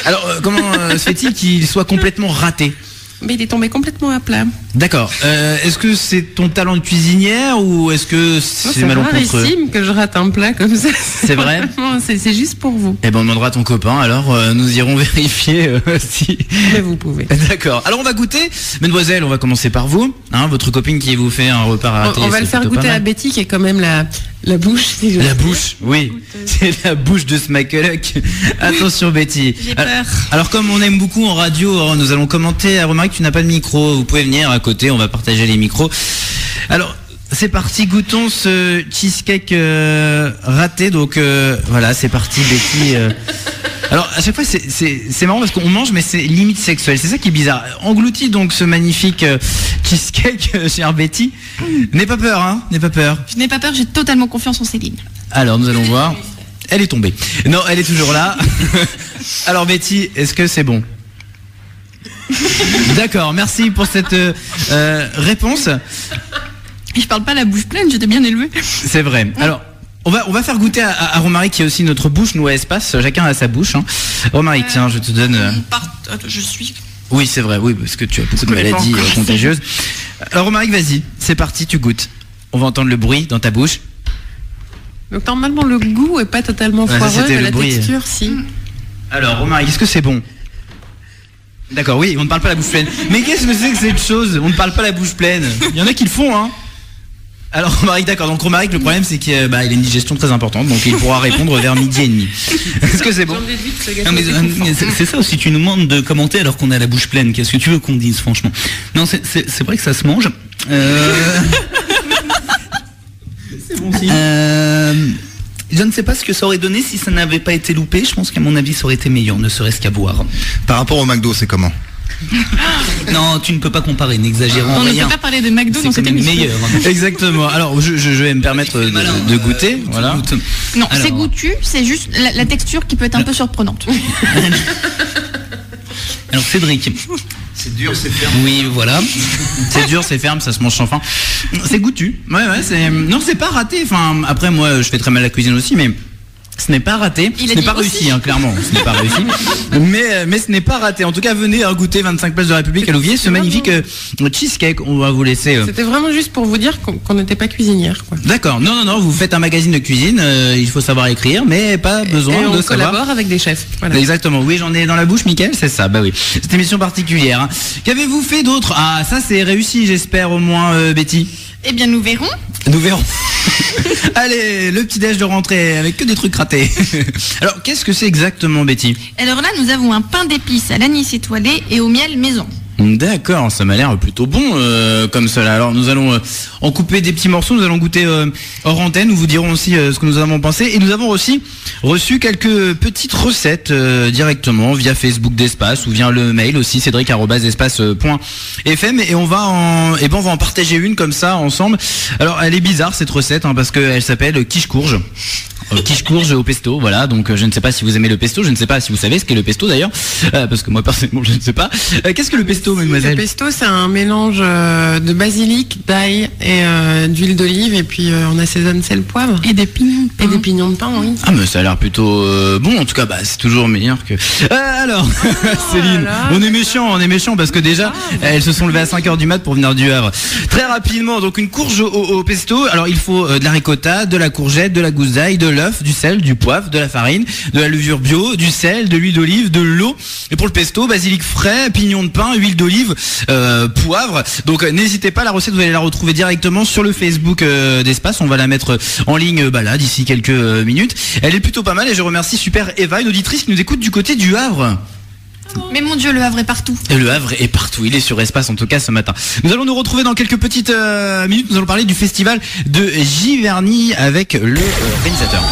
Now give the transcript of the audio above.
Alors, comment se fait-il qu'il soit complètement raté ? Mais il est tombé complètement à plat. D'accord. Est-ce que c'est ton talent de cuisinière ou est-ce que c'est malencontreux ? C'est rarissime que je rate un plat comme ça. C'est vrai ? C'est juste pour vous. Eh ben, on demandera à ton copain. Alors, nous irons vérifier si. Mais vous pouvez. D'accord. Alors, on va goûter. Mademoiselle, on va commencer par vous. Hein, votre copine qui vous fait un repas raté. On va le faire goûter à Betty qui est quand même la bouche. Si la bouche, oui. C'est la bouche de Smakeluck. Attention, Betty. J'ai peur. Alors, comme on aime beaucoup en radio, nous allons commenter. Remarque, tu n'as pas de micro. Vous pouvez venir à côté. On va partager les micros. Alors, c'est parti. Goûtons ce cheesecake raté. Donc, voilà, c'est parti, Betty. Alors, à chaque fois, c'est marrant parce qu'on mange, mais c'est limite sexuel. C'est ça qui est bizarre. Engloutis donc ce magnifique cheesecake, chère Betty. N'aie pas peur, hein. N'aie pas peur. Je n'ai pas peur, j'ai totalement confiance en Céline. Alors, nous allons voir. Elle est tombée. Non, elle est toujours là. Alors, Betty, est-ce que c'est bon ? D'accord, merci pour cette réponse. Je parle pas la bouche pleine, j'étais bien élevée. C'est vrai. Alors, on va faire goûter à Romaric qui est aussi notre bouche, nous à Espace, chacun a sa bouche. Hein. Romaric, tiens, je te donne... Je suis... Oui, c'est vrai, oui, parce que tu as beaucoup de maladies contagieuses. Alors Romaric, vas-y, c'est parti, tu goûtes. On va entendre le bruit dans ta bouche. Donc normalement le goût est pas totalement foireux, mais la texture, si. Alors Romaric, est-ce que c'est bon ? D'accord, oui, on ne parle pas la bouche pleine. Mais qu'est-ce que c'est que cette chose ? On ne parle pas la bouche pleine. Il y en a qui le font, hein. Alors Romaric, d'accord. Donc Romaric, le problème c'est qu'il a une digestion très importante, donc il pourra répondre vers 12h30. Est-ce que c'est bon ? Non, mais c'est ça aussi. Tu nous demandes de commenter alors qu'on a la bouche pleine. Qu'est-ce que tu veux qu'on dise, franchement ? Non, c'est vrai que ça se mange. C'est bon aussi. Je ne sais pas ce que ça aurait donné si ça n'avait pas été loupé. Je pense qu'à mon avis, ça aurait été meilleur, ne serait-ce qu'à boire. Par rapport au McDo, c'est comment ? Non, tu ne peux pas comparer, n'exagérons rien. On ne peut pas parler de McDo dans cette émission. Meilleur. Exactement. Alors, je vais me permettre de goûter. Voilà. Non, alors, c'est goûtu, c'est juste la texture qui peut être un peu surprenante. Alors, Cédric. C'est dur, c'est ferme. Oui, voilà. C'est dur, c'est ferme, ça se mange sans fin. C'est goûtu. Ouais, non, c'est pas raté. Enfin, après, moi, je fais très mal la cuisine aussi, mais ce n'est pas raté. Ce n'est pas réussi, hein, clairement. Ce n'est pas réussi. Mais ce n'est pas raté. En tout cas, venez goûter 25 places de la République à Louviers, ce magnifique cheesecake. On va vous laisser. C'était vraiment juste pour vous dire qu'on n'était pas cuisinière, quoi. D'accord. Non. Vous faites un magazine de cuisine. Il faut savoir écrire, mais pas besoin de savoir. On collabore avec des chefs. Voilà. Exactement. Oui, j'en ai dans la bouche, Mickaël. C'est ça. Bah oui. Cette émission particulière. Hein. Qu'avez-vous fait d'autre ? Ah, ça c'est réussi, j'espère au moins, Betty. Eh bien, nous verrons. Nous verrons. Allez, le petit déj de rentrée avec que des trucs ratés. Alors, qu'est-ce que c'est exactement, Betty ? Alors là, nous avons un pain d'épices à l'anis étoilé et au miel maison. D'accord, ça m'a l'air plutôt bon comme cela. Alors nous allons en couper des petits morceaux, nous allons goûter hors antenne, nous vous dirons aussi ce que nous avons pensé. Et nous avons aussi reçu quelques petites recettes directement via Facebook d'Espace ou via le mail aussi, cédric@espace.fm. Et on va en partager une comme ça ensemble. Alors elle est bizarre cette recette parce qu'elle s'appelle quiche courge. Quiche courge au pesto, voilà. Donc je ne sais pas si vous aimez le pesto, je ne sais pas si vous savez ce qu'est le pesto d'ailleurs, parce que moi personnellement je ne sais pas. Qu'est-ce que le pesto, mademoiselle ? Le pesto, c'est un mélange de basilic, d'ail et d'huile d'olive, et puis on assaisonne sel, poivre et des pignons de pain. Et des pignons de pain, oui. Ah mais ça a l'air plutôt bon. En tout cas, c'est toujours meilleur que. Alors, Céline, on est méchant parce que déjà elles se sont levées à 5h du mat pour venir du Havre. Très rapidement, donc une courge au pesto. Alors il faut de la ricotta, de la courgette, de la gousse d'ail, de l'œuf, du sel, du poivre, de la farine, de la levure bio, du sel, de l'huile d'olive, de l'eau. Et pour le pesto, basilic frais, pignons de pain, huile d'olive, poivre. Donc n'hésitez pas, la recette vous allez la retrouver directement sur le Facebook d'Espace. On va la mettre en ligne là d'ici quelques minutes. Elle est plutôt pas mal et je remercie Super Eva, une auditrice qui nous écoute du côté du Havre. Mais mon Dieu, le Havre est partout. Et le Havre est partout, il est sur Espace en tout cas ce matin. Nous allons nous retrouver dans quelques petites minutes, nous allons parler du festival de Giverny avec le réalisateur.